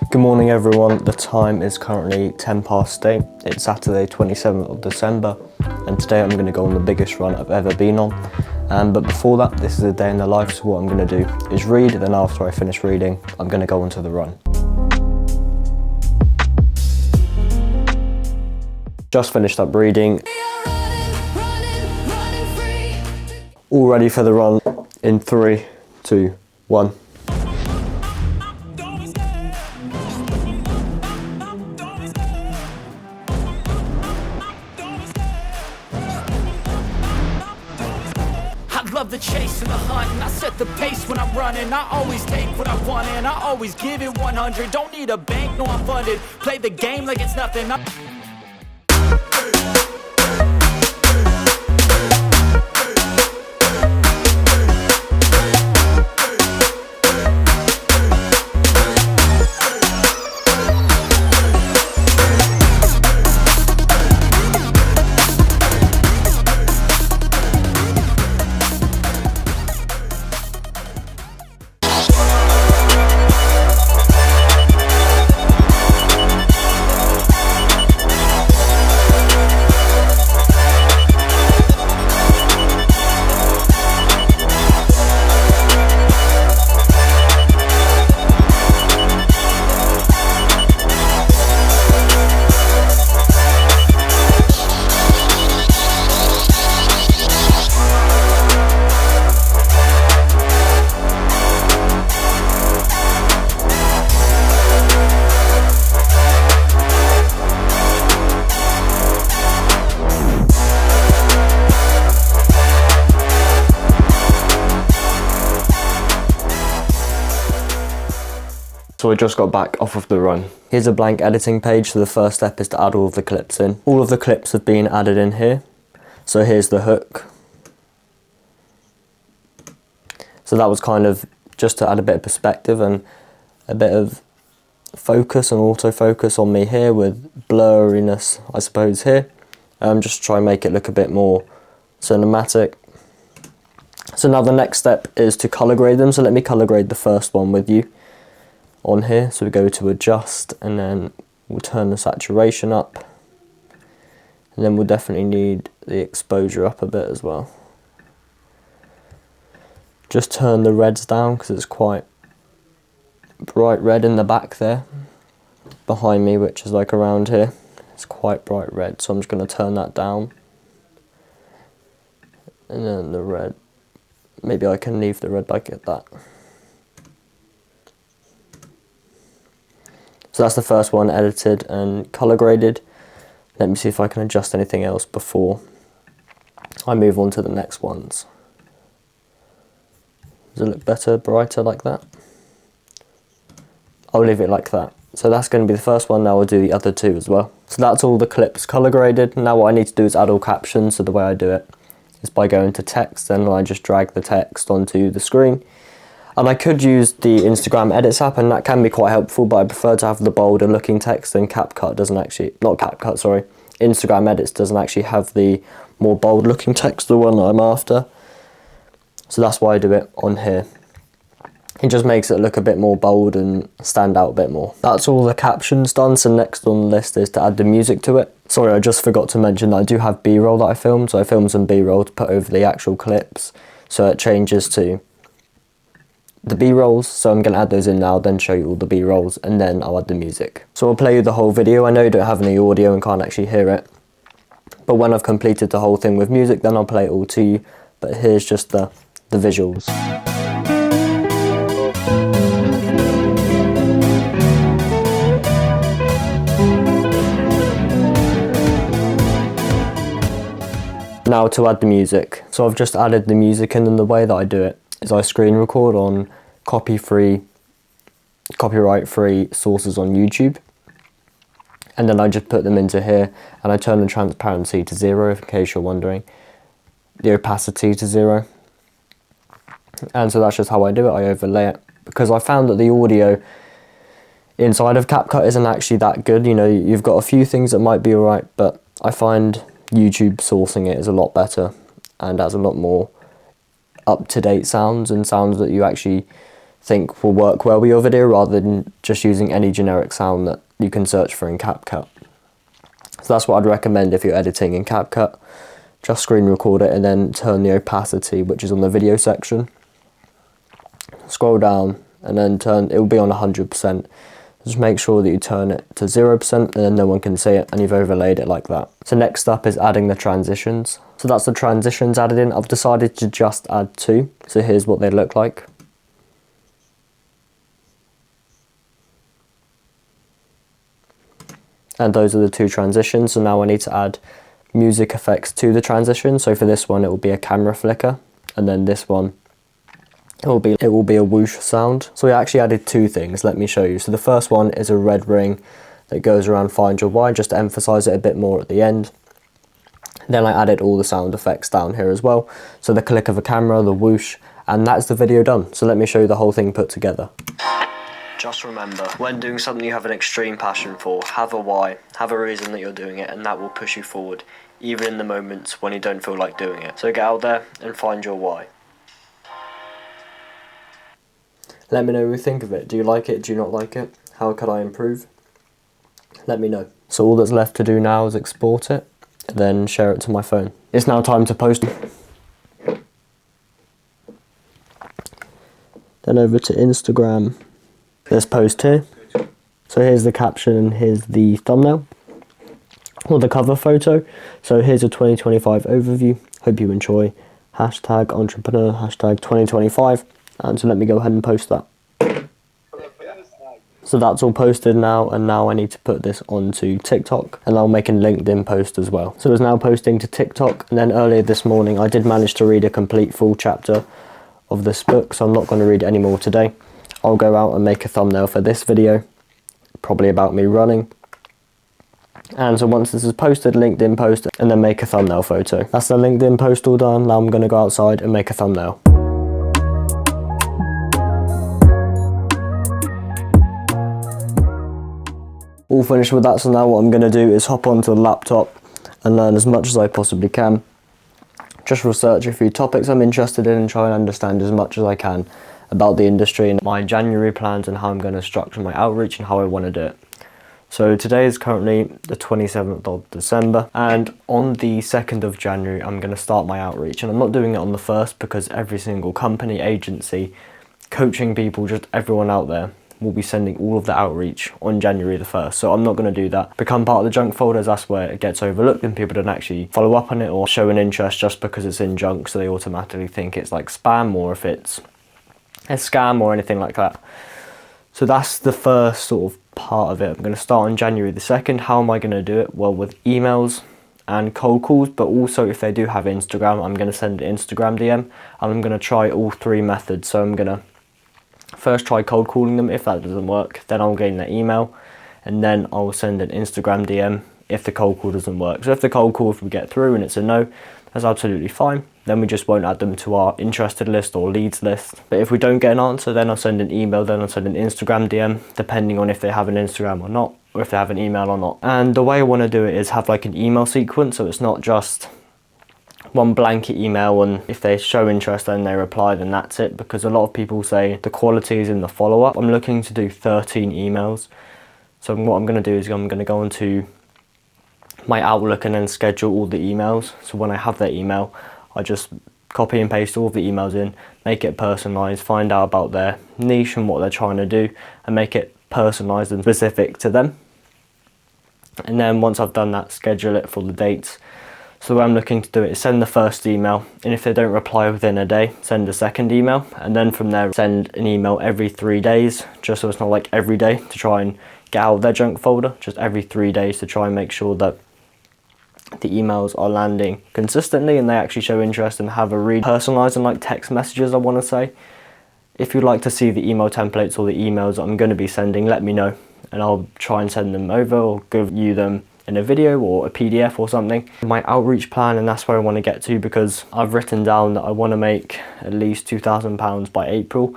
Good morning everyone, the time is currently 8. It's Saturday 27th of December and today I'm going to go on the biggest run I've ever been on. But before that, this is a day in the life, so what I'm going to do is read, then after I finish reading, I'm going to go onto the run. Just finished up reading. All ready for the run in 3, 2, 1. Love the chase and the hunt, and I set the pace when I'm running. I always take what I want and I always give it 100. Don't need a bank, no I'm funded. Play the game like it's nothing. So I just got back off of the run. Here's a blank editing page, so the first step is to add all of the clips in. All of the clips have been added in here. So here's the hook. So that was kind of just to add a bit of perspective and a bit of focus and autofocus on me here with blurriness, I suppose, here. Just to try and make it look a bit more cinematic. So now the next step is to colour grade them. So let me colour grade the first one with you on here. So we go to adjust and then we'll turn the saturation up, and then we'll definitely need the exposure up a bit as well. Just turn the reds down because it's quite bright red in the back there behind me, which is like around here. It's quite bright red, so I'm just going to turn that down. And then the red, maybe I can leave the red like that. So that's the first one edited and colour graded. Let me see if I can adjust anything else before I move on to the next ones. Does it look better, brighter like that? I'll leave it like that. So that's going to be the first one. Now I'll do the other two as well. So that's all the clips colour graded. Now what I need to do is add all captions. So the way I do it is by going to text, and I just drag the text onto the screen. And I could use the Instagram Edits app, and that can be quite helpful, but I prefer to have the bolder looking text, and CapCut doesn't actually, not CapCut, sorry, Instagram Edits doesn't actually have the more bold looking text, the one that I'm after. So that's why I do it on here. It just makes it look a bit more bold and stand out a bit more. That's all the captions done, so next on the list is to add the music to it. Sorry, I just forgot to mention that I do have B-roll that I filmed, so I filmed some B-roll to put over the actual clips, so it changes to the B-rolls, so I'm going to add those in now, then show you all the B-rolls, and then I'll add the music. So I'll play you the whole video. I know you don't have any audio and can't actually hear it, but when I've completed the whole thing with music, then I'll play it all to you. But here's just the visuals. Now to add the music. So I've just added the music in, and the way that I do it is I screen record on copyright-free sources on YouTube, and then I just put them into here, and I turn the transparency to 0, in case you're wondering, the opacity to 0, and so that's just how I do it. I overlay it, because I found that the audio inside of CapCut isn't actually that good. You know, you've got a few things that might be alright, but I find YouTube sourcing it is a lot better and has a lot more up-to-date sounds and sounds that you actually think will work well with your video, rather than just using any generic sound that you can search for in CapCut. So that's what I'd recommend if you're editing in CapCut. Just screen record it and then turn the opacity, which is on the video section. Scroll down and then it will be on 100%. Just make sure that you turn it to 0% and then no one can see it, and you've overlaid it like that. So next up is adding the transitions. So that's the transitions added in. I've decided to just add 2. So here's what they look like. And those are the 2 transitions. So now I need to add music effects to the transition. So for this one, it will be a camera flicker, and then this one, it will be a whoosh sound. So we actually added 2 things. Let me show you. So the first one is a red ring that goes around Find Your Why, just to emphasize it a bit more at the end. Then I added all the sound effects down here as well. So the click of a camera, the whoosh, and that's the video done. So let me show you the whole thing put together. Just remember, when doing something you have an extreme passion for, have a why, have a reason that you're doing it, and that will push you forward, even in the moments when you don't feel like doing it. So get out there and find your why. Let me know what you think of it. Do you like it? Do you not like it? How could I improve? Let me know. So all that's left to do now is export it, and then share it to my phone. It's now time to post it. Then over to Instagram. Let's post here. So here's the caption and here's the thumbnail, or the cover photo. So here's a 2025 overview. Hope you enjoy. Hashtag entrepreneur, hashtag 2025. And so let me go ahead and post that. So that's all posted now, and now I need to put this onto TikTok, and I'll make a LinkedIn post as well. So it's now posting to TikTok, and then earlier this morning I did manage to read a complete full chapter of this book, so I'm not going to read any more today. I'll go out and make a thumbnail for this video, probably about me running. And so once this is posted, LinkedIn post, and then make a thumbnail photo. That's the LinkedIn post all done. Now I'm going to go outside and make a thumbnail. All finished with that, so now what I'm going to do is hop onto the laptop and learn as much as I possibly can. Just research a few topics I'm interested in and try and understand as much as I can about the industry and my January plans and how I'm going to structure my outreach and how I want to do it. So today is currently the 27th of December, and on the 2nd of January I'm going to start my outreach, and I'm not doing it on the 1st because every single company, agency, coaching people, just everyone out there will be sending all of the outreach on January the 1st. So I'm not going to do that. Become part of the junk folders, that's where it gets overlooked and people don't actually follow up on it or show an interest just because it's in junk, so they automatically think it's like spam or if it's a scam or anything like that. So that's the first sort of part of it. I'm going to start on January the 2nd. How am I going to do it? Well, with emails and cold calls, but also if they do have Instagram, I'm going to send an Instagram DM, and I'm going to try all 3 methods. So I'm going to first try cold calling them. If that doesn't work, then I'll gain their email, and then I'll send an Instagram DM if the cold call doesn't work. So if the cold call, if we get through and it's a no, that's absolutely fine. Then we just won't add them to our interested list or leads list. But if we don't get an answer, then I'll send an email, then I'll send an Instagram DM, depending on if they have an Instagram or not, or if they have an email or not. And the way I want to do it is have like an email sequence, so it's not just one blanket email and if they show interest and they reply, then that's it, because a lot of people say the quality is in the follow-up. I'm looking to do 13 emails. So what I'm going to do is I'm going to go onto my Outlook and then schedule all the emails. So when I have their email, I just copy and paste all of the emails in, make it personalized, find out about their niche and what they're trying to do, and make it personalized and specific to them. And then once I've done that, schedule it for the dates. So the way I'm looking to do it is send the first email, and if they don't reply within a day, send a second email, and then from there send an email every 3 days, just so it's not like every day, to try and get out of their junk folder, just every 3 days to try and make sure that the emails are landing consistently and they actually show interest and have a read. Personalized and like text messages, I want to say. If you'd like to see the email templates or the emails I'm going to be sending, let me know and I'll try and send them over or give you them in a video or a PDF or something. My outreach plan, and that's where I want to get to, because I've written down that I want to make at least £2,000 by April.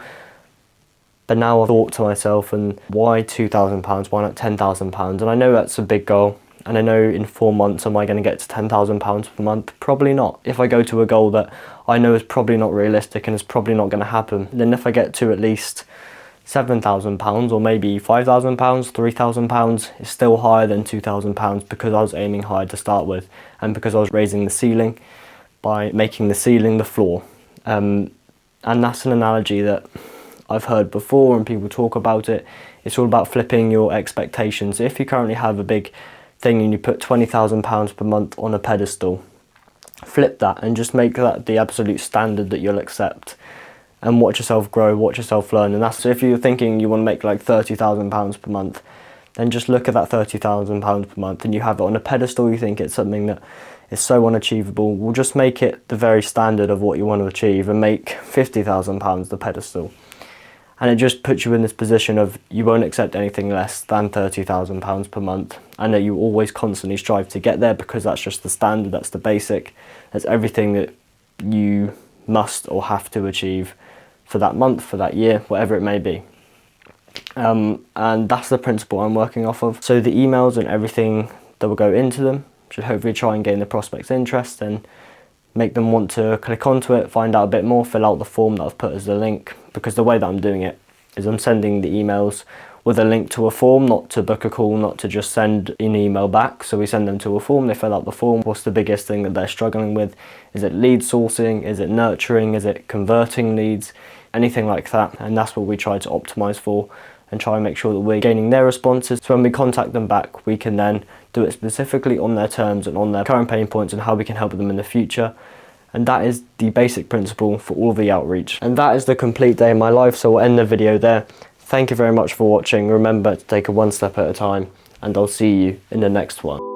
But now I've thought to myself, and why £2,000? Why not £10,000? And I know that's a big goal. And I know in 4 months, am I going to get to £10,000 per month? Probably not. If I go to a goal that I know is probably not realistic and is probably not going to happen, then if I get to at least £7,000 or maybe £5,000, £3,000, it's still higher than £2,000 because I was aiming higher to start with, and because I was raising the ceiling by making the ceiling the floor. And that's an analogy that I've heard before and people talk about it. It's all about flipping your expectations. If you currently have a big thing and you put £20,000 per month on a pedestal, flip that and just make that the absolute standard that you'll accept, and watch yourself grow, watch yourself learn. And that's, if you're thinking you want to make like £30,000 per month, then just look at that £30,000 per month and you have it on a pedestal. You think it's something that is so unachievable, we'll just make it the very standard of what you want to achieve and make £50,000 the pedestal. And it just puts you in this position of you won't accept anything less than £30,000 per month, and that you always constantly strive to get there, because that's just the standard, that's the basic, that's everything that you must or have to achieve for that month, for that year, whatever it may be. And that's the principle I'm working off of. So the emails and everything that will go into them should hopefully try and gain the prospect's interest and make them want to click onto it, find out a bit more, fill out the form that I've put as the link. Because the way that I'm doing it is I'm sending the emails with a link to a form, not to book a call, not to just send an email back. So we send them to a form, they fill out the form. What's the biggest thing that they're struggling with? Is it lead sourcing? Is it nurturing? Is it converting leads? Anything like that. And that's what we try to optimize for and try and make sure that we're gaining their responses. So when we contact them back, we can then do it specifically on their terms and on their current pain points and how we can help them in the future. And that is the basic principle for all of the outreach. And that is the complete day in my life, so we'll end the video there. Thank you very much for watching. Remember to take it one step at a time, and I'll see you in the next one.